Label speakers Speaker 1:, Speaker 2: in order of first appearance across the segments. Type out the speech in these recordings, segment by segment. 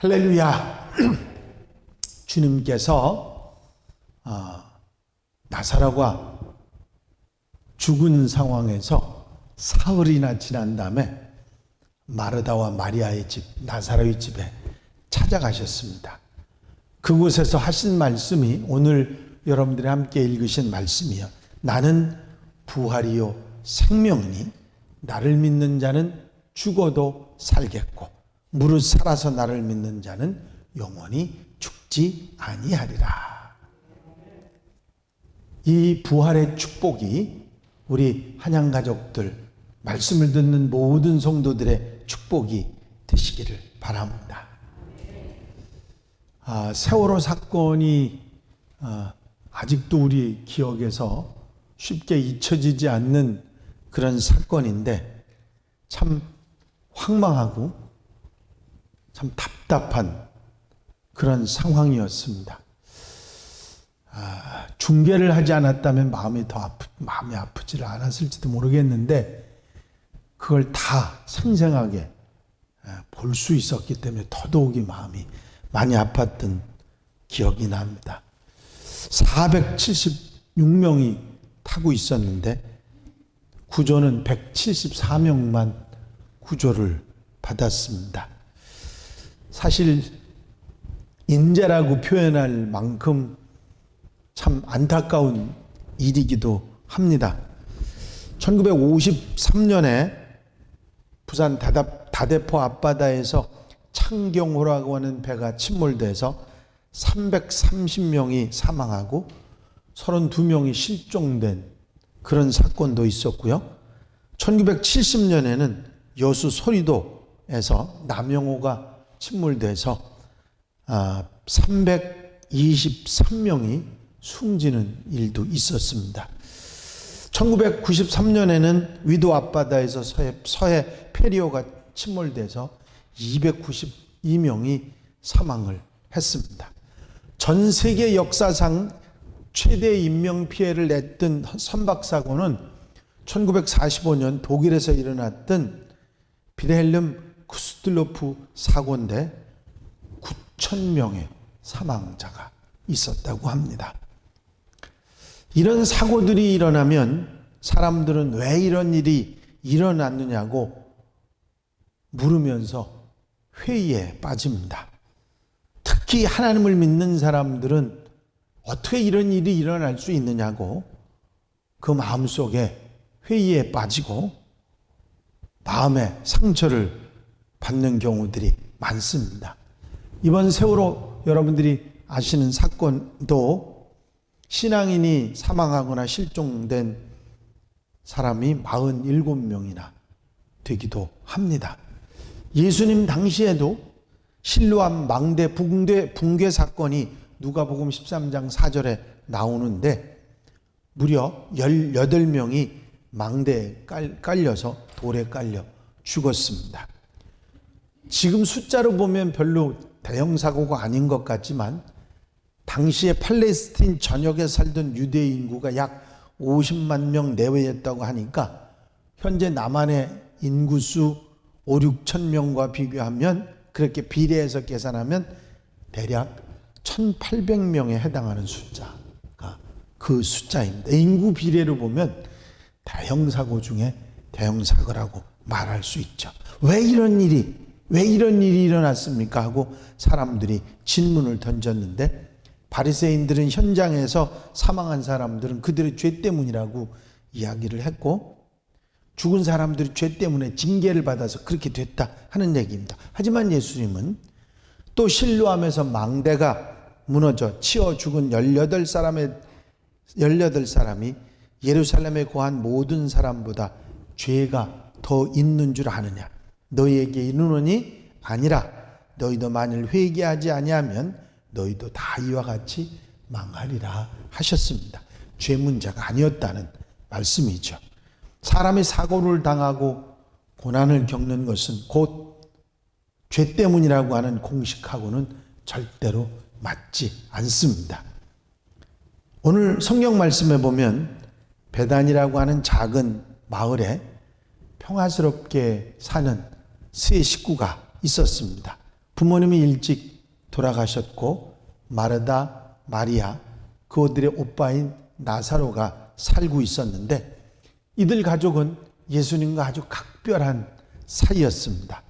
Speaker 1: 할렐루야. 주님께서 나사로가 죽은 상황에서 사흘이나 지난 다음에 마르다와 마리아의 집, 나사로의 집에 찾아가셨습니다. 그곳에서 하신 말씀이 오늘 여러분들이 함께 읽으신 말씀이요. 나는 부활이요 생명이니 나를 믿는 자는 죽어도 살겠고 무릇 살아서 나를 믿는 자는 영원히 죽지 아니하리라. 이 부활의 축복이 우리 한양 가족들, 말씀을 듣는 모든 성도들의 축복이 되시기를 바랍니다. 세월호 사건이 아직도 우리 기억에서 쉽게 잊혀지지 않는 그런 사건인데 참 황망하고 참 답답한 그런 상황이었습니다. 중계를 하지 않았다면 마음이 아프지를 않았을지도 모르겠는데 그걸 다 생생하게 볼 수 있었기 때문에 더더욱이 마음이 많이 아팠던 기억이 납니다. 476명이 타고 있었는데 구조는 174명만 구조를 받았습니다. 사실 인재라고 표현할 만큼 참 안타까운 일이기도 합니다. 1953년에 부산 다대포 앞바다에서 창경호라고 하는 배가 침몰돼서 330명이 사망하고 32명이 실종된 그런 사건도 있었고요. 1970년에는 여수 소리도에서 남영호가 침몰돼서 323명이 숨지는 일도 있었습니다. 1993년에는 위도 앞바다에서 서해 페리오가 침몰돼서 292명이 사망을 했습니다. 전 세계 역사상 최대 인명피해를 냈던 선박사고는 1945년 독일에서 일어났던 빌헬름 쿠스틀로프 사고인데 9,000명의 사망자가 있었다고 합니다. 이런 사고들이 일어나면 사람들은 왜 이런 일이 일어났느냐고 물으면서 회의에 빠집니다. 특히 하나님을 믿는 사람들은 어떻게 이런 일이 일어날 수 있느냐고 그 마음속에 회의에 빠지고 마음의 상처를 받는 경우들이 많습니다. 이번 세월호 여러분들이 아시는 사건도 신앙인이 사망하거나 실종된 사람이 47명이나 되기도 합니다. 예수님 당시에도 실로암 망대 붕괴 사건이 누가복음 13장 4절에 나오는데 무려 18명이 망대에 깔려서 돌에 깔려 죽었습니다. 지금 숫자로 보면 별로 대형 사고가 아닌 것 같지만 당시에 팔레스틴 전역에 살던 유대 인구가 약 50만 명 내외였다고 하니까 현재 남한의 인구수 5, 6천 명과 비교하면 그렇게 비례해서 계산하면 대략 1,800명에 해당하는 숫자가 그 숫자입니다. 인구 비례로 보면 대형 사고 중에 대형 사고라고 말할 수 있죠. 왜 이런 일이 일어났습니까? 하고 사람들이 질문을 던졌는데 바리새인들은 현장에서 사망한 사람들은 그들의 죄 때문이라고 이야기를 했고 죽은 사람들이 죄 때문에 징계를 받아서 그렇게 됐다 하는 얘기입니다. 하지만 예수님은 또 실로암에서 망대가 무너져 치어 죽은 18사람이 예루살렘에 거한 모든 사람보다 죄가 더 있는 줄 아느냐? 너희에게 이르노니 아니라 너희도 만일 회개하지 아니하면 너희도 다 이와 같이 망하리라 하셨습니다. 죄 문제가 아니었다는 말씀이죠. 사람이 사고를 당하고 고난을 겪는 것은 곧 죄 때문이라고 하는 공식하고는 절대로 맞지 않습니다. 오늘 성경 말씀에 보면 베단이라고 하는 작은 마을에 평화스럽게 사는 세 식구가 있었습니다. 부모님이 일찍 돌아가셨고 마르다, 마리아, 그들의 오빠인 나사로가 살고 있었는데 이들 가족은 예수님과 아주 각별한 사이였습니다.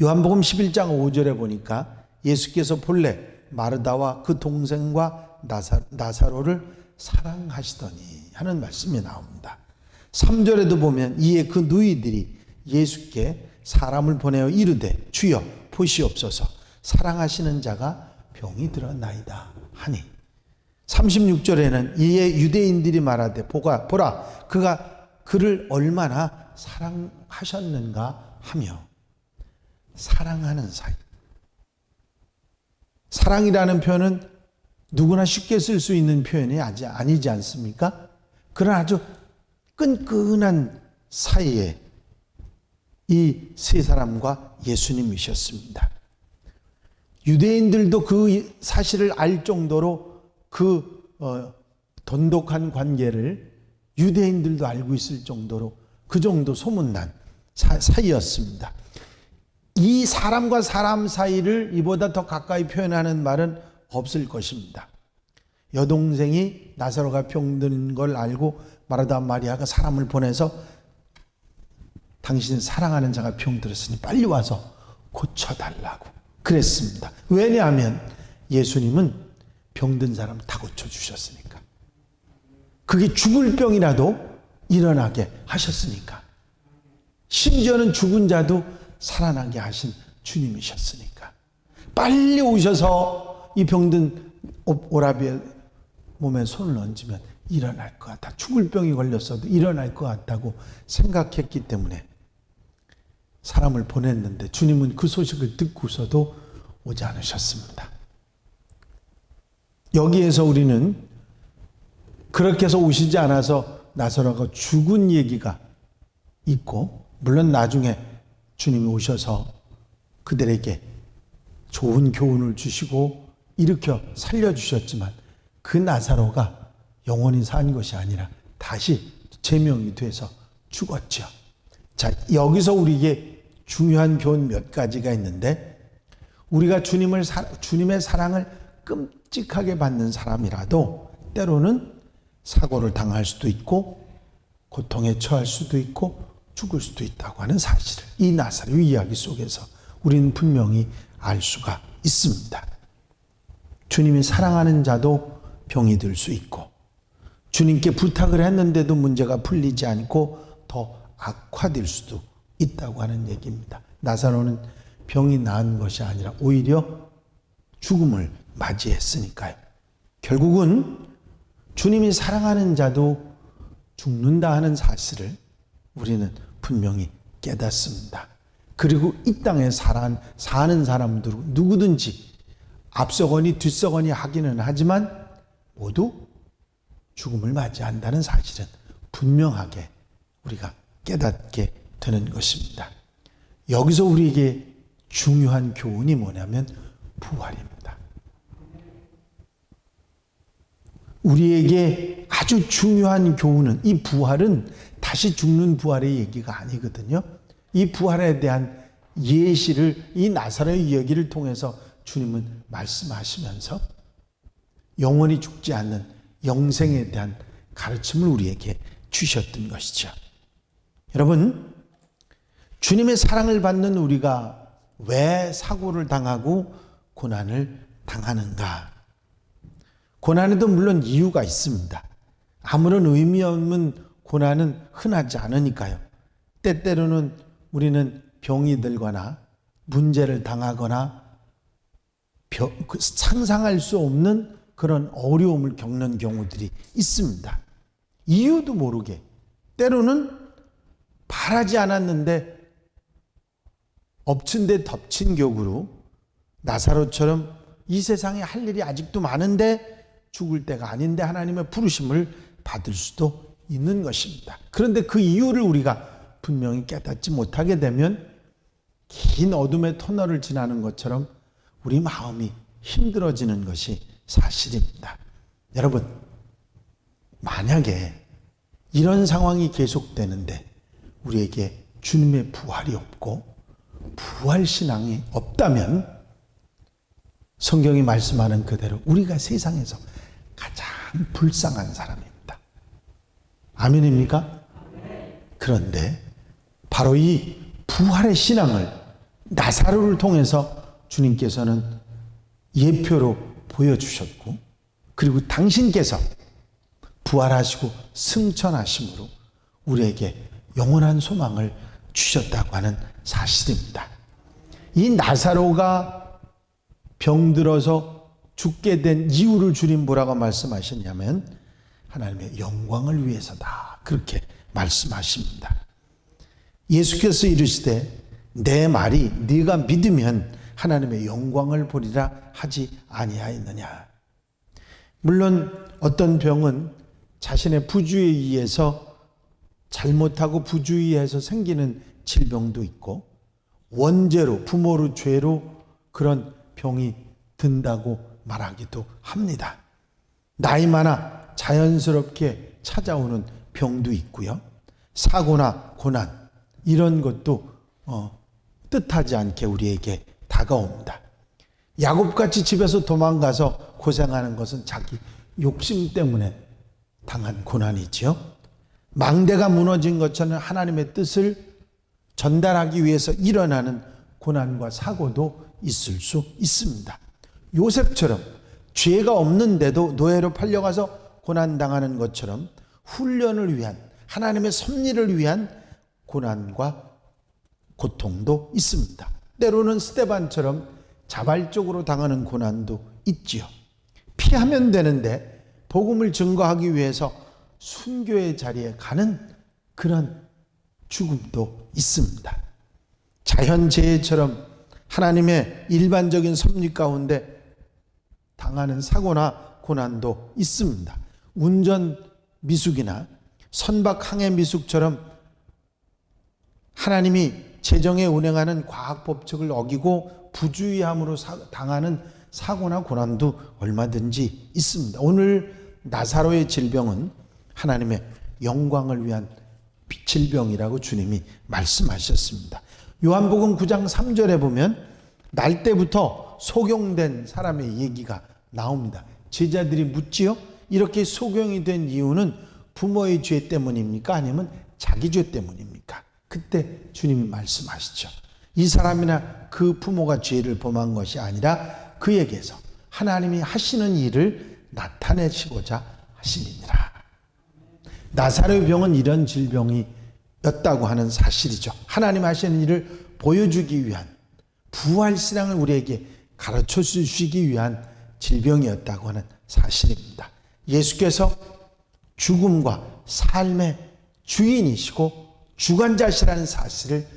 Speaker 1: 요한복음 11장 5절에 보니까 예수께서 본래 마르다와 그 동생과 나사로를 사랑하시더니 하는 말씀이 나옵니다. 3절에도 보면 이에 그 누이들이 예수께 사람을 보내어 이르되 주여 보시옵소서 사랑하시는 자가 병이 들었나이다 하니 36절에는 이에 유대인들이 말하되 보라 그가 그를 얼마나 사랑하셨는가 하며 사랑하는 사이. 사랑이라는 표현은 누구나 쉽게 쓸 수 있는 표현이 아니지 않습니까? 그런 아주 끈끈한 사이에 이 세 사람과 예수님이셨습니다. 유대인들도 그 사실을 알 정도로 그 돈독한 관계를 유대인들도 알고 있을 정도로 그 정도 소문난 사이였습니다. 이 사람과 사람 사이를 이보다 더 가까이 표현하는 말은 없을 것입니다. 여동생이 나사로가 병든 걸 알고 마르다 마리아가 사람을 보내서 당신 사랑하는 자가 병들었으니 빨리 와서 고쳐달라고 그랬습니다. 왜냐하면 예수님은 병든 사람 다 고쳐주셨으니까. 그게 죽을 병이라도 일어나게 하셨으니까. 심지어는 죽은 자도 살아나게 하신 주님이셨으니까. 빨리 오셔서 이 병든 오라비의 몸에 손을 얹으면 일어날 것 같다. 죽을 병이 걸렸어도 일어날 것 같다고 생각했기 때문에 사람을 보냈는데 주님은 그 소식을 듣고서도 오지 않으셨습니다. 여기에서 우리는 그렇게 해서 오시지 않아서 나사로가 죽은 얘기가 있고, 물론 나중에 주님이 오셔서 그들에게 좋은 교훈을 주시고 일으켜 살려주셨지만 그 나사로가 영원히 산 것이 아니라 다시 제명이 돼서 죽었죠. 자, 여기서 우리에게 중요한 교훈 몇 가지가 있는데, 우리가 주님의 사랑을 끔찍하게 받는 사람이라도 때로는 사고를 당할 수도 있고 고통에 처할 수도 있고 죽을 수도 있다고 하는 사실을 이 나사로 이야기 속에서 우리는 분명히 알 수가 있습니다. 주님이 사랑하는 자도 병이 들 수 있고, 주님께 부탁을 했는데도 문제가 풀리지 않고 더 악화될 수도 있다고 하는 얘기입니다. 나사로는 병이 나은 것이 아니라 오히려 죽음을 맞이했으니까요. 결국은 주님이 사랑하는 자도 죽는다 하는 사실을 우리는 분명히 깨닫습니다. 그리고 이 땅에 사는 사람들은 누구든지 앞서거니 뒤서거니 하기는 하지만 모두 죽음을 맞이한다는 사실은 분명하게 우리가 깨닫게 되는 것입니다. 여기서 우리에게 중요한 교훈이 뭐냐면 부활입니다. 우리에게 아주 중요한 교훈은, 이 부활은 다시 죽는 부활의 얘기가 아니거든요. 이 부활에 대한 예시를 이 나사로의 이야기를 통해서 주님은 말씀하시면서 영원히 죽지 않는 영생에 대한 가르침을 우리에게 주셨던 것이죠. 여러분, 주님의 사랑을 받는 우리가 왜 사고를 당하고 고난을 당하는가? 고난에도 물론 이유가 있습니다. 아무런 의미 없는 고난은 흔하지 않으니까요. 때때로는 우리는 병이 들거나 문제를 당하거나 상상할 수 없는 그런 어려움을 겪는 경우들이 있습니다. 이유도 모르게, 때로는 바라지 않았는데 엎친 데 덮친 격으로 나사로처럼 이 세상에 할 일이 아직도 많은데 죽을 때가 아닌데 하나님의 부르심을 받을 수도 있는 것입니다. 그런데 그 이유를 우리가 분명히 깨닫지 못하게 되면 긴 어둠의 터널을 지나는 것처럼 우리 마음이 힘들어지는 것이 사실입니다. 여러분, 만약에 이런 상황이 계속되는데 우리에게 주님의 부활이 없고 부활신앙이 없다면 성경이 말씀하는 그대로 우리가 세상에서 가장 불쌍한 사람입니다. 아멘입니까? 그런데 바로 이 부활의 신앙을 나사로를 통해서 주님께서는 예표로 보여주셨고, 그리고 당신께서 부활하시고 승천하심으로 우리에게 영원한 소망을 주셨다고 하는 사실입니다. 이 나사로가 병들어서 죽게 된 이유를 주님 뭐라고 말씀하셨냐면 하나님의 영광을 위해서다, 그렇게 말씀하십니다. 예수께서 이르시되 내 말이 네가 믿으면 하나님의 영광을 보리라 하지 아니하였느냐. 물론 어떤 병은 자신의 부주의에 의해서 잘못하고 부주의해서 생기는 질병도 있고, 원죄로 부모로 죄로 그런 병이 든다고 말하기도 합니다. 나이 많아 자연스럽게 찾아오는 병도 있고요, 사고나 고난 이런 것도 뜻하지 않게 우리에게 다가옵니다. 야곱같이 집에서 도망가서 고생하는 것은 자기 욕심 때문에 당한 고난이지요. 망대가 무너진 것처럼 하나님의 뜻을 전달하기 위해서 일어나는 고난과 사고도 있을 수 있습니다. 요셉처럼 죄가 없는데도 노예로 팔려가서 고난당하는 것처럼 훈련을 위한, 하나님의 섭리를 위한 고난과 고통도 있습니다. 때로는 스데반처럼 자발적으로 당하는 고난도 있지요. 피하면 되는데 복음을 증거하기 위해서 순교의 자리에 가는 그런 죽음도 있습니다. 자연재해처럼 하나님의 일반적인 섭리 가운데 당하는 사고나 고난도 있습니다. 운전 미숙이나 선박 항해 미숙처럼 하나님이 재정에 운행하는 과학 법칙을 어기고 부주의함으로 당하는 사고나 고난도 얼마든지 있습니다. 오늘 나사로의 질병은 하나님의 영광을 위한 질병이라고 주님이 말씀하셨습니다. 요한복음 9장 3절에 보면 날 때부터 소경된 사람의 얘기가 나옵니다. 제자들이 묻지요. 이렇게 소경이 된 이유는 부모의 죄 때문입니까? 아니면 자기 죄 때문입니까? 그때 주님이 말씀하시죠. 이 사람이나 그 부모가 죄를 범한 것이 아니라 그에게서 하나님이 하시는 일을 나타내시고자 하심이니라. 나사로의 병은 이런 질병이었다고 하는 사실이죠. 하나님 하시는 일을 보여주기 위한, 부활신앙을 우리에게 가르쳐 주시기 위한 질병이었다고 하는 사실입니다. 예수께서 죽음과 삶의 주인이시고 주관자시라는 사실을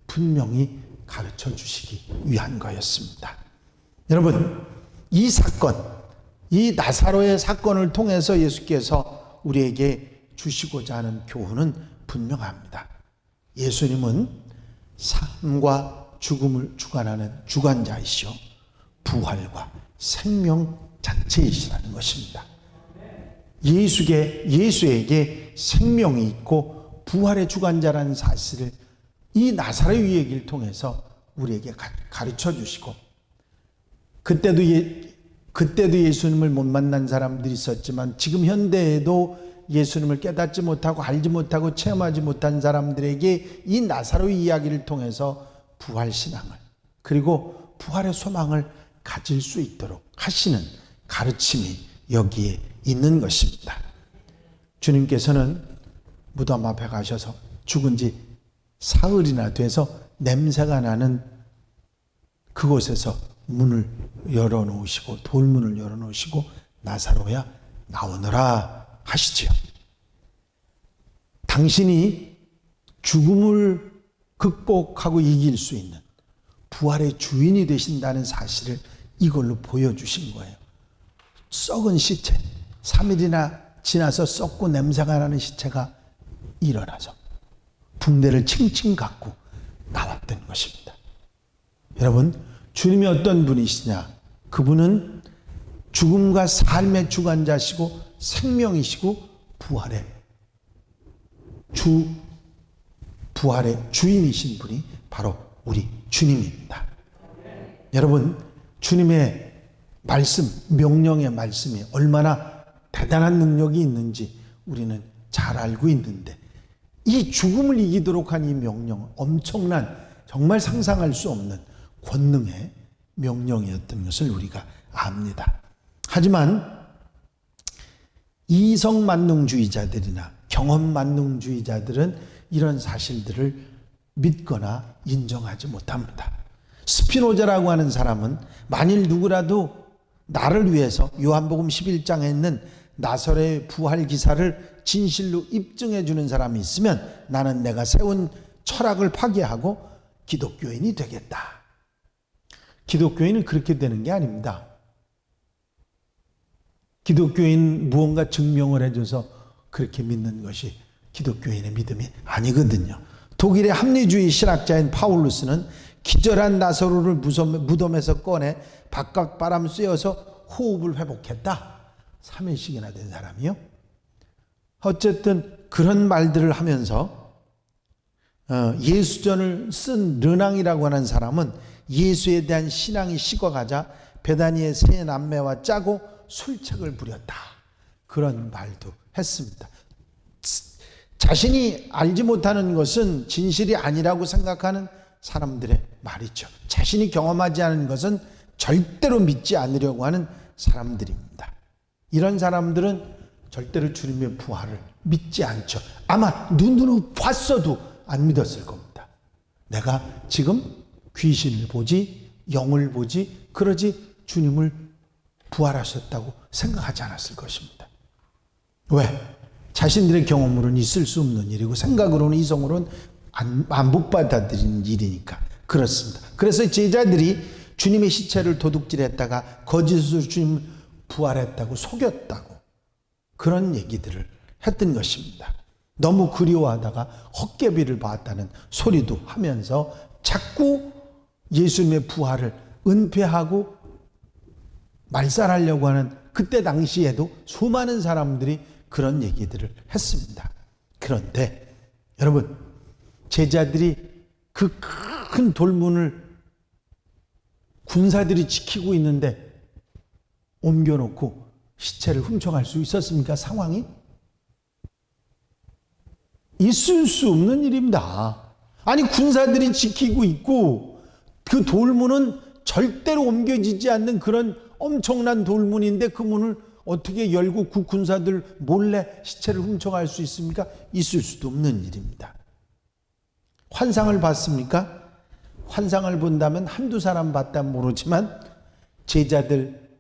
Speaker 1: 분명히 가르쳐 주시기 위한 거였습니다. 여러분, 이 사건, 이 나사로의 사건을 통해서 예수께서 우리에게 주시고자 하는 교훈은 분명합니다. 예수님은 삶과 죽음을 주관하는 주관자이시오, 부활과 생명 자체이시라는 것입니다. 예수에게 생명이 있고 부활의 주관자라는 사실을 이 나사로의 얘기를 통해서 우리에게 가르쳐 주시고, 그때도 예수님을 못 만난 사람들이 있었지만 지금 현대에도 예수님을 깨닫지 못하고 알지 못하고 체험하지 못한 사람들에게 이 나사로의 이야기를 통해서 부활신앙을, 그리고 부활의 소망을 가질 수 있도록 하시는 가르침이 여기에 있는 것입니다. 주님께서는 무덤 앞에 가셔서 죽은 지 사흘이나 돼서 냄새가 나는 그곳에서 문을 열어놓으시고, 돌문을 열어놓으시고 나사로야 나오너라 하시지요. 당신이 죽음을 극복하고 이길 수 있는 부활의 주인이 되신다는 사실을 이걸로 보여주신 거예요. 썩은 시체, 3일이나 지나서 썩고 냄새가 나는 시체가 일어나서 붕대를 칭칭 갖고 나왔던 것입니다. 여러분, 주님이 어떤 분이시냐? 그분은 죽음과 삶의 주관자시고 생명이시고 부활의 주인이신 분이 바로 우리 주님입니다. 여러분, 주님의 말씀, 명령의 말씀이 얼마나 대단한 능력이 있는지 우리는 잘 알고 있는데, 이 죽음을 이기도록 한 이 명령은 엄청난, 정말 상상할 수 없는 권능의 명령이었던 것을 우리가 압니다. 하지만 이성만능주의자들이나 경험만능주의자들은 이런 사실들을 믿거나 인정하지 못합니다. 스피노자라고 하는 사람은 만일 누구라도 나를 위해서 요한복음 11장에 있는 나사로의 부활 기사를 진실로 입증해 주는 사람이 있으면 나는 내가 세운 철학을 파괴하고 기독교인이 되겠다. 기독교인은 그렇게 되는 게 아닙니다. 기독교인 무언가 증명을 해줘서 그렇게 믿는 것이 기독교인의 믿음이 아니거든요. 독일의 합리주의 신학자인 파울루스는 기절한 나사로를 무덤에서 꺼내 바깥 바람 쐬어서 호흡을 회복했다. 3일씩이나 된 사람이요. 어쨌든 그런 말들을 하면서 예수전을 쓴 르낭이라고 하는 사람은 예수에 대한 신앙이 식어가자 베다니의 세 남매와 짜고 술책을 부렸다. 그런 말도 했습니다. 자신이 알지 못하는 것은 진실이 아니라고 생각하는 사람들의 말이죠. 자신이 경험하지 않은 것은 절대로 믿지 않으려고 하는 사람들입니다. 이런 사람들은 절대로 주님의 부활을 믿지 않죠. 아마 눈으로 봤어도 안 믿었을 겁니다. 내가 지금 귀신을 보지, 영을 보지, 그러지 주님을 부활하셨다고 생각하지 않았을 것입니다. 왜? 자신들의 경험으로는 있을 수 없는 일이고 생각으로는, 이성으로는 못 받아들이는 일이니까 그렇습니다. 그래서 제자들이 주님의 시체를 도둑질했다가 거짓으로 주님을 부활했다고 속였다고 그런 얘기들을 했던 것입니다. 너무 그리워하다가 헛개비를 봤다는 소리도 하면서 자꾸 예수님의 부활을 은폐하고 말살하려고 하는, 그때 당시에도 수많은 사람들이 그런 얘기들을 했습니다. 그런데 여러분, 제자들이 그 큰 돌문을 군사들이 지키고 있는데 옮겨놓고 시체를 훔쳐갈 수 있었습니까? 상황이? 있을 수 없는 일입니다. 아니, 군사들이 지키고 있고 그 돌문은 절대로 옮겨지지 않는 그런 엄청난 돌문인데 그 문을 어떻게 열고 그 군사들 몰래 시체를 훔쳐갈 수 있습니까? 있을 수도 없는 일입니다. 환상을 봤습니까? 환상을 본다면 한두 사람 봤다면 모르지만 제자들,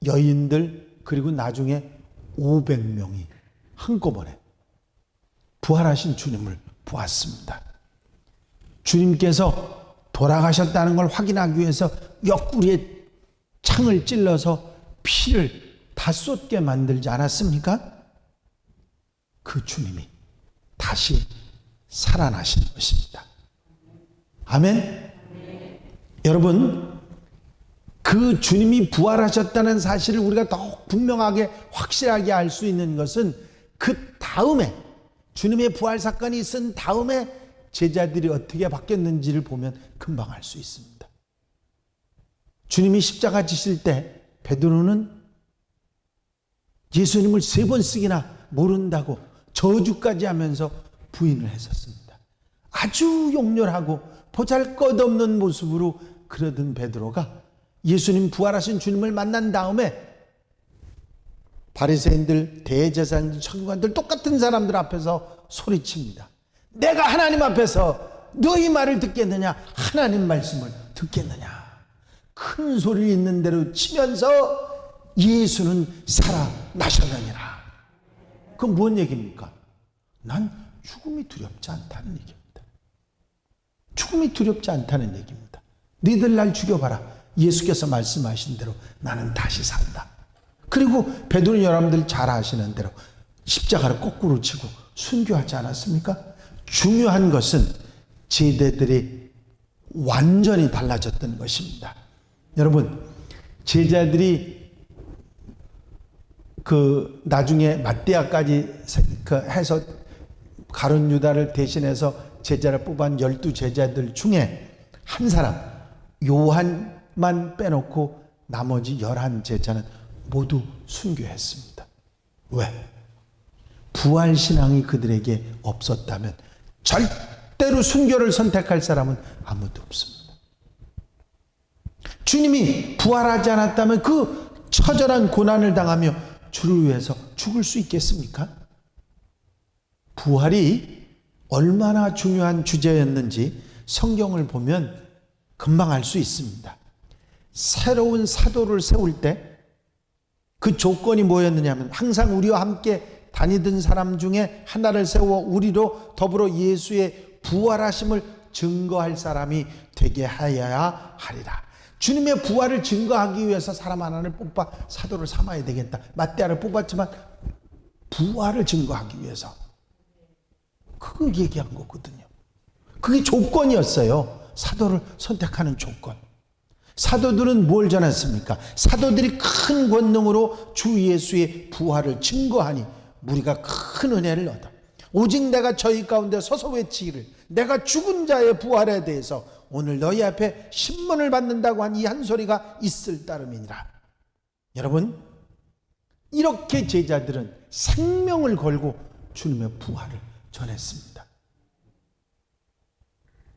Speaker 1: 여인들, 그리고 나중에 500명이 한꺼번에 부활하신 주님을 보았습니다. 주님께서 돌아가셨다는 걸 확인하기 위해서 옆구리에 창을 찔러서 피를 다 쏟게 만들지 않았습니까? 그 주님이 다시 살아나신 것입니다. 아멘? 여러분, 그 주님이 부활하셨다는 사실을 우리가 더욱 분명하게 확실하게 알 수 있는 것은 그 다음에, 주님의 부활 사건이 있은 다음에 제자들이 어떻게 바뀌었는지를 보면 금방 알 수 있습니다. 주님이 십자가 지실 때 베드로는 예수님을 3번씩이나 모른다고 저주까지 하면서 부인을 했었습니다. 아주 용렬하고 보잘것없는 모습으로 그러던 베드로가 예수님, 부활하신 주님을 만난 다음에 바리새인들, 대제사장들, 천국관들 똑같은 사람들 앞에서 소리칩니다. 내가 하나님 앞에서 너희 말을 듣겠느냐, 하나님 말씀을 듣겠느냐. 큰 소리 있는 대로 치면서 예수는 살아나셨느니라. 그건 뭔 얘기입니까? 난 죽음이 두렵지 않다는 얘기입니다. 죽음이 두렵지 않다는 얘기입니다. 너희들 날 죽여봐라. 예수께서 말씀하신 대로 나는 다시 산다. 그리고 베드로 여러분들 잘 아시는 대로 십자가를 거꾸로 치고 순교하지 않았습니까? 중요한 것은 제자들이 완전히 달라졌던 것입니다. 여러분, 제자들이 나중에 ματ대아까지 해서 가룟 유다를 대신해서 제자를 뽑은 12제자들 중에 한 사람 요한만 빼놓고 나머지 11제자는 모두 순교했습니다. 왜? 부활신앙이 그들에게 없었다면 절대로 순교를 선택할 사람은 아무도 없습니다. 주님이 부활하지 않았다면 그 처절한 고난을 당하며 주를 위해서 죽을 수 있겠습니까? 부활이 얼마나 중요한 주제였는지 성경을 보면 금방 알 수 있습니다. 새로운 사도를 세울 때 그 조건이 뭐였느냐면 항상 우리와 함께 다니던 사람 중에 하나를 세워 우리로 더불어 예수의 부활하심을 증거할 사람이 되게 하여야 하리라. 주님의 부활을 증거하기 위해서 사람 하나를 뽑아 사도를 삼아야 되겠다. 마태아를 뽑았지만 부활을 증거하기 위해서 그거 얘기한 거거든요. 그게 조건이었어요. 사도를 선택하는 조건. 사도들은 뭘 전했습니까? 사도들이 큰 권능으로 주 예수의 부활을 증거하니 무리가 큰 은혜를 얻어 오직 내가 저희 가운데 서서 외치기를 내가 죽은 자의 부활에 대해서 오늘 너희 앞에 신문을 받는다고 한 이 한 소리가 있을 따름이니라. 여러분, 이렇게 제자들은 생명을 걸고 주님의 부활을 전했습니다.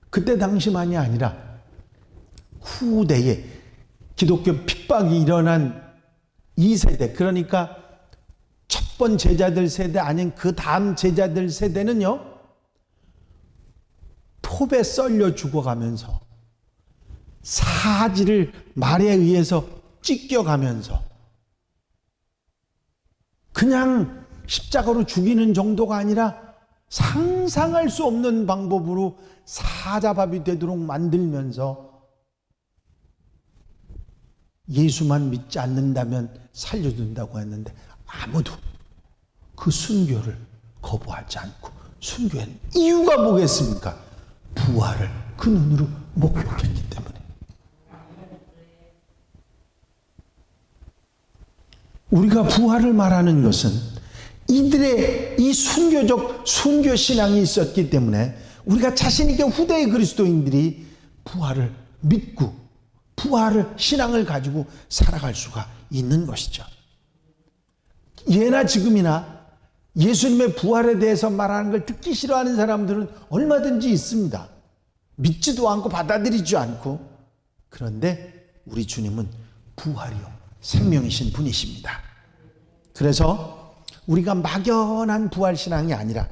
Speaker 1: 그때 당시만이 아니라 후대에 기독교 핍박이 일어난 2세대, 그러니까 첫 번 제자들 세대 아닌 그 다음 제자들 세대는요, 톱에 썰려 죽어가면서 사지를 말에 의해서 찢겨가면서 그냥 십자가로 죽이는 정도가 아니라 상상할 수 없는 방법으로 사자밥이 되도록 만들면서 예수만 믿지 않는다면 살려준다고 했는데 아무도 그 순교를 거부하지 않고 순교한 이유가 뭐겠습니까? 부활을 그 눈으로 목격했기 때문에. 우리가 부활을 말하는 것은 이들의 이 순교적 순교신앙이 있었기 때문에 우리가 자신있게 후대의 그리스도인들이 부활을 믿고 부활을 신앙을 가지고 살아갈 수가 있는 것이죠. 예나 지금이나 예수님의 부활에 대해서 말하는 걸 듣기 싫어하는 사람들은 얼마든지 있습니다. 믿지도 않고 받아들이지 않고. 그런데 우리 주님은 부활이요 생명이신 분이십니다. 그래서 우리가 막연한 부활신앙이 아니라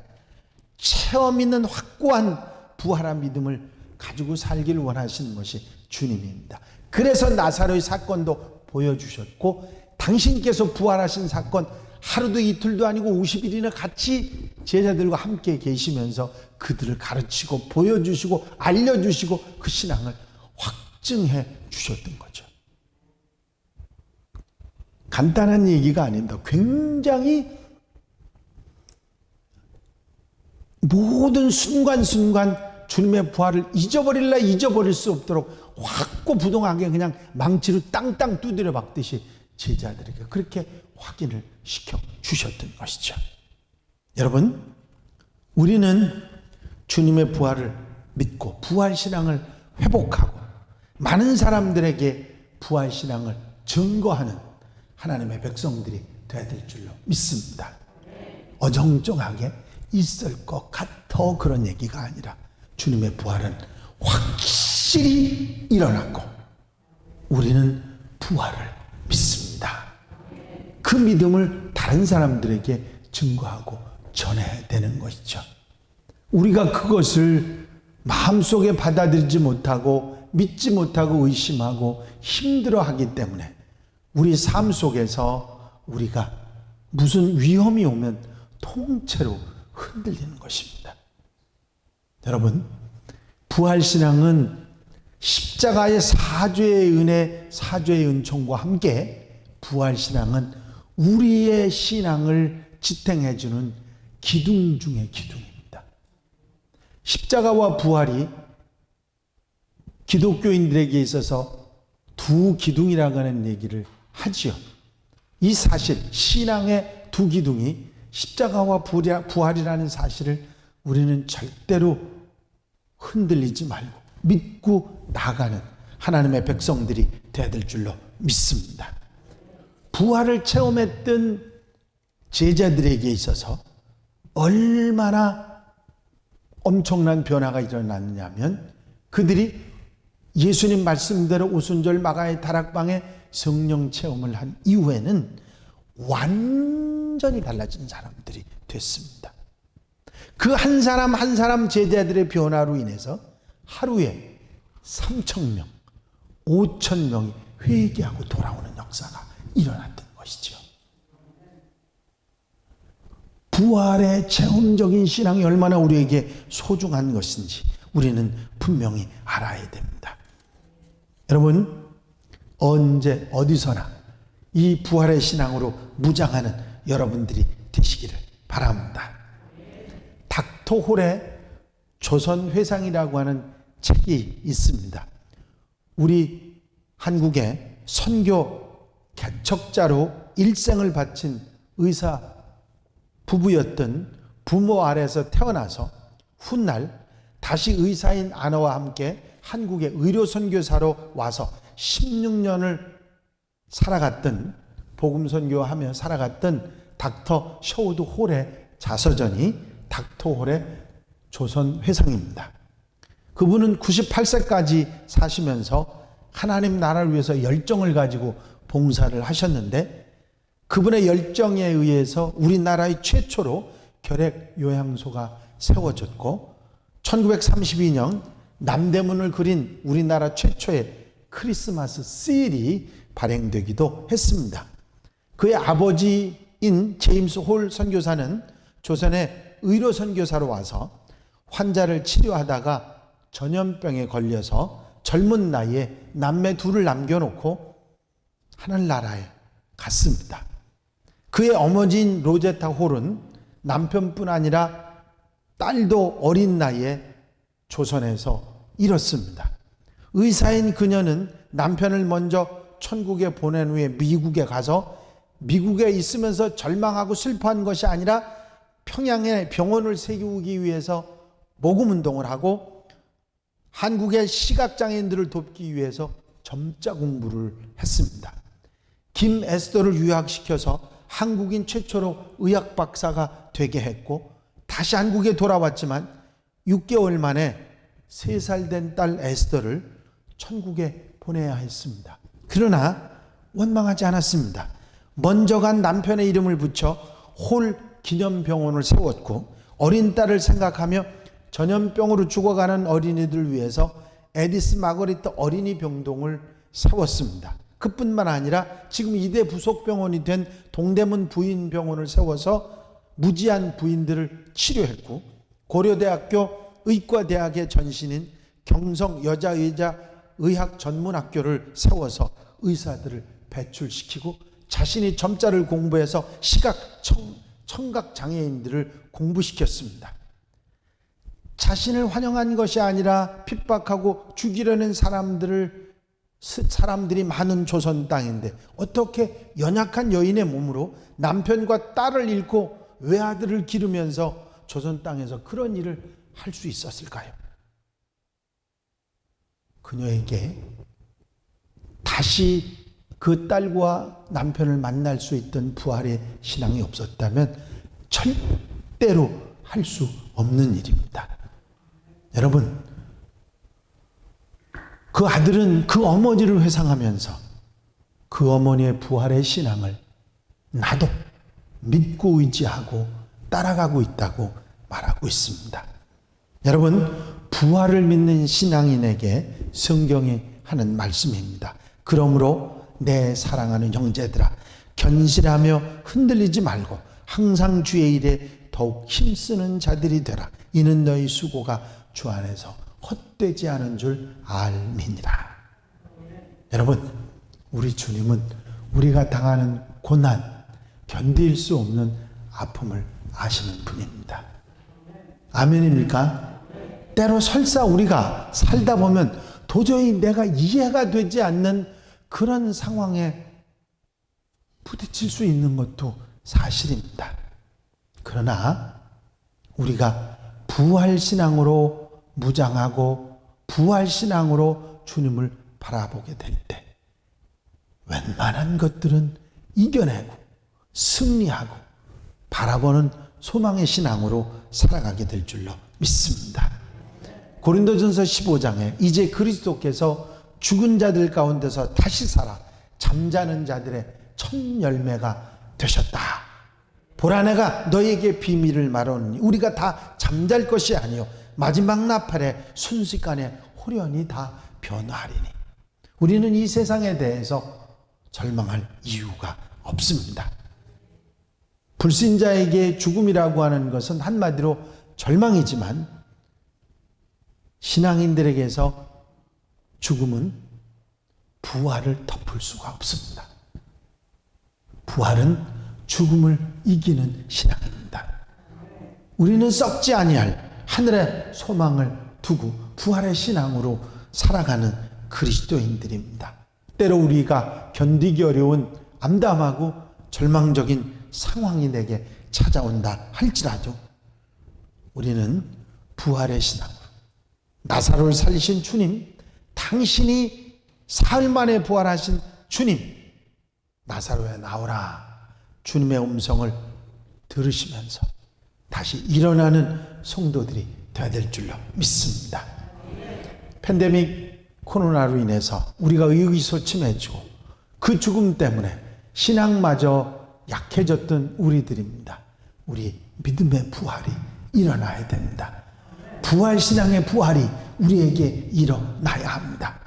Speaker 1: 체험 있는 확고한 부활한 믿음을 가지고 살기를 원하시는 것이 주님입니다. 그래서 나사로의 사건도 보여주셨고 당신께서 부활하신 사건 하루도 이틀도 아니고 50일이나 같이 제자들과 함께 계시면서 그들을 가르치고 보여주시고 알려주시고 그 신앙을 확증해 주셨던 거죠. 간단한 얘기가 아닙니다. 굉장히 모든 순간순간 주님의 부활을 잊어버릴라 잊어버릴 수 없도록 확고부동하게 그냥 망치로 땅땅 두드려 박듯이 제자들에게 그렇게 확인을 시켜 주셨던 것이죠. 여러분, 우리는 주님의 부활을 믿고 부활신앙을 회복하고 많은 사람들에게 부활신앙을 증거하는 하나님의 백성들이 되어야 될 줄로 믿습니다. 어정쩡하게 있을 것 같아 그런 얘기가 아니라 주님의 부활은 확실히 일어났고 우리는 부활을 믿습니다. 그 믿음을 다른 사람들에게 증거하고 전해야 되는 것이죠. 우리가 그것을 마음속에 받아들이지 못하고 믿지 못하고 의심하고 힘들어하기 때문에 우리 삶 속에서 우리가 무슨 위험이 오면 통째로 흔들리는 것입니다. 여러분, 부활신앙은 십자가의 사죄의 은혜, 사죄의 은총과 함께 부활신앙은 우리의 신앙을 지탱해 주는 기둥 중의 기둥입니다. 십자가와 부활이 기독교인들에게 있어서 두 기둥이라고 하는 얘기를 하지요. 이 사실, 신앙의 두 기둥이 십자가와 부활이라는 사실을 우리는 절대로 흔들리지 말고 믿고 나가는 하나님의 백성들이 되어야 될 줄로 믿습니다. 부활을 체험했던 제자들에게 있어서 얼마나 엄청난 변화가 일어났느냐 하면 그들이 예수님 말씀대로 오순절 마가의 다락방에 성령 체험을 한 이후에는 완전히 달라진 사람들이 됐습니다. 그 한 사람 한 사람 제자들의 변화로 인해서 하루에 3,000명, 5,000명이 회개하고 돌아오는 역사가 일어났던 것이죠. 부활의 체험적인 신앙이 얼마나 우리에게 소중한 것인지 우리는 분명히 알아야 됩니다. 여러분, 언제 어디서나 이 부활의 신앙으로 무장하는 여러분들이 되시기를 바랍니다. 닥터 홀의 조선회상이라고 하는 책이 있습니다. 우리 한국의 선교 개척자로 일생을 바친 의사 부부였던 부모 아래에서 태어나서 훗날 다시 의사인 아내와 함께 한국의 의료 선교사로 와서 16년을 살아갔던, 복음 선교하며 살아갔던 닥터 셔우드 홀의 자서전이 닥터 홀의 조선 회상입니다. 그분은 98세까지 사시면서 하나님 나라를 위해서 열정을 가지고 봉사를 하셨는데 그분의 열정에 의해서 우리나라의 최초로 결핵 요양소가 세워졌고 1932년 남대문을 그린 우리나라 최초의 크리스마스 시일이 발행되기도 했습니다. 그의 아버지인 제임스 홀 선교사는 조선의 의료 선교사로 와서 환자를 치료하다가 전염병에 걸려서 젊은 나이에 남매 둘을 남겨놓고 하늘나라에 갔습니다. 그의 어머니인 로제타 홀은 남편뿐 아니라 딸도 어린 나이에 조선에서 잃었습니다. 의사인 그녀는 남편을 먼저 천국에 보낸 후에 미국에 가서 미국에 있으면서 절망하고 슬퍼한 것이 아니라 평양에 병원을 세우기 위해서 모금운동을 하고 한국의 시각장애인들을 돕기 위해서 점자 공부를 했습니다. 김 에스더를 유학시켜서 한국인 최초로 의학 박사가 되게 했고 다시 한국에 돌아왔지만 6개월 만에 3살 된 딸 에스더를 천국에 보내야 했습니다. 그러나 원망하지 않았습니다. 먼저 간 남편의 이름을 붙여 홀 기념병원을 세웠고 어린 딸을 생각하며 전염병으로 죽어가는 어린이들을 위해서 에디스 마거리트 어린이 병동을 세웠습니다. 그뿐만 아니라 지금 2대 부속병원이 된 동대문 부인병원을 세워서 무지한 부인들을 치료했고 고려대학교 의과대학의 전신인 경성 여자의학 전문학교를 세워서 의사들을 배출시키고 자신이 점자를 공부해서 시각 청각 장애인들을 공부시켰습니다. 자신을 환영한 것이 아니라 핍박하고 죽이려는 사람들이 많은 조선 땅인데 어떻게 연약한 여인의 몸으로 남편과 딸을 잃고 외아들을 기르면서 조선 땅에서 그런 일을 할 수 있었을까요? 그녀에게 다시 그 딸과 남편을 만날 수 있던 부활의 신앙이 없었다면 절대로 할 수 없는 일입니다. 여러분, 그 아들은 그 어머니를 회상하면서 그 어머니의 부활의 신앙을 나도 믿고 의지하고 따라가고 있다고 말하고 있습니다. 여러분, 부활을 믿는 신앙인에게 성경이 하는 말씀입니다. 그러므로 내 사랑하는 형제들아, 견실하며 흔들리지 말고 항상 주의 일에 더욱 힘쓰는 자들이 되라. 이는 너희 수고가 주 안에서 헛되지 않은 줄 알미니라. 여러분, 우리 주님은 우리가 당하는 고난, 견딜 수 없는 아픔을 아시는 분입니다. 아멘입니까? 때로 설사 우리가 살다 보면 도저히 내가 이해가 되지 않는 그런 상황에 부딪힐 수 있는 것도 사실입니다. 그러나 우리가 부활신앙으로 무장하고 부활신앙으로 주님을 바라보게 될 때 웬만한 것들은 이겨내고 승리하고 바라보는 소망의 신앙으로 살아가게 될 줄로 믿습니다. 고린도전서 15장에 이제 그리스도께서 죽은 자들 가운데서 다시 살아 잠자는 자들의 첫 열매가 되셨다. 보라, 내가 너에게 비밀을 말하노니 우리가 다 잠잘 것이 아니요 마지막 나팔에 순식간에 호련히 다 변화하리니. 우리는 이 세상에 대해서 절망할 이유가 없습니다. 불신자에게 죽음이라고 하는 것은 한마디로 절망이지만 신앙인들에게서 죽음은 부활을 덮을 수가 없습니다. 부활은 죽음을 이기는 신앙입니다. 우리는 썩지 아니할 하늘의 소망을 두고 부활의 신앙으로 살아가는 그리스도인들입니다. 때로 우리가 견디기 어려운 암담하고 절망적인 상황이 내게 찾아온다 할지라도 우리는 부활의 신앙으로 나사로를 살리신 주님, 당신이 사흘 만에 부활하신 주님, 나사로야 나오라 주님의 음성을 들으시면서 다시 일어나는 성도들이 되어야 될 줄로 믿습니다. 팬데믹 코로나로 인해서 우리가 의기소침해지고 그 죽음 때문에 신앙마저 약해졌던 우리들입니다. 우리 믿음의 부활이 일어나야 됩니다. 부활신앙의 부활이 우리에게 일어나야 합니다.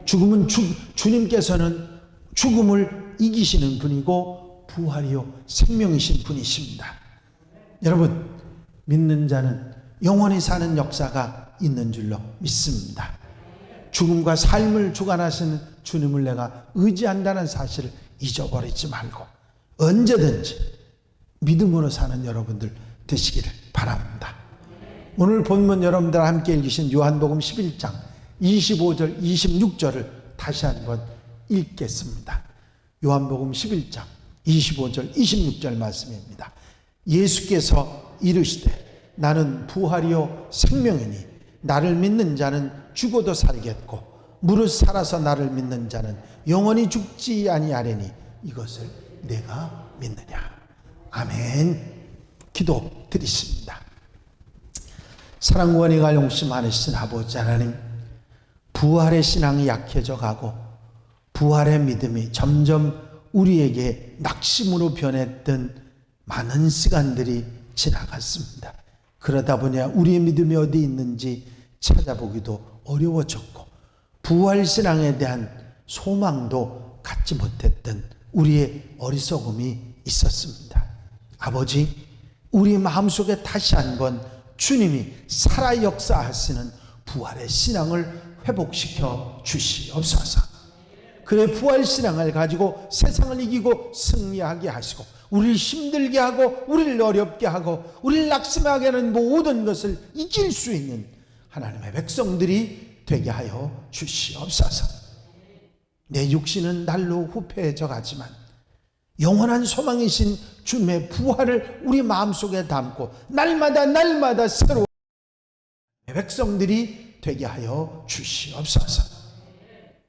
Speaker 1: 죽음은 주님께서는 죽음을 이기시는 분이고 부활이요 생명이신 분이십니다. 여러분, 믿는 자는 영원히 사는 역사가 있는 줄로 믿습니다. 죽음과 삶을 주관하시는 주님을 내가 의지한다는 사실을 잊어버리지 말고 언제든지 믿음으로 사는 여러분들 되시기를 바랍니다. 오늘 본문 여러분들 함께 읽으신 요한복음 11장 25절 26절을 다시 한번 읽겠습니다. 요한복음 11장 25절 26절 말씀입니다. 예수께서 이르시되 나는 부활이요 생명이니 나를 믿는 자는 죽어도 살겠고 무릇 살아서 나를 믿는 자는 영원히 죽지 아니하리니 이것을 내가 믿느냐. 아멘. 기도 드리십니다. 사랑과 은혜가 용심 많으신 아버지 하나님, 부활의 신앙이 약해져 가고 부활의 믿음이 점점 우리에게 낙심으로 변했던 많은 시간들이 지나갔습니다. 그러다 보니 우리의 믿음이 어디 있는지 찾아보기도 어려워졌고 부활신앙에 대한 소망도 갖지 못했던 우리의 어리석음이 있었습니다. 아버지, 우리 마음속에 다시 한번 주님이 살아 역사하시는 부활의 신앙을 회복시켜 주시옵소서. 그의 부활신앙을 가지고 세상을 이기고 승리하게 하시고 우리를 힘들게 하고 우리를 어렵게 하고 우리를 낙심하게 하는 모든 것을 이길 수 있는 하나님의 백성들이 되게 하여 주시옵소서. 내 육신은 날로 후패해져 가지만 영원한 소망이신 주님의 부활을 우리 마음속에 담고 날마다 새로운 백성들이 되게 하여 주시옵소서.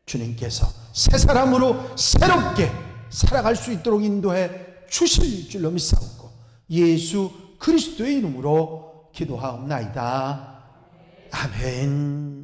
Speaker 1: 주님께서 새 사람으로 새롭게 살아갈 수 있도록 인도해 주실 줄로 믿사옵고 예수 그리스도의 이름으로 기도하옵나이다. 아멘.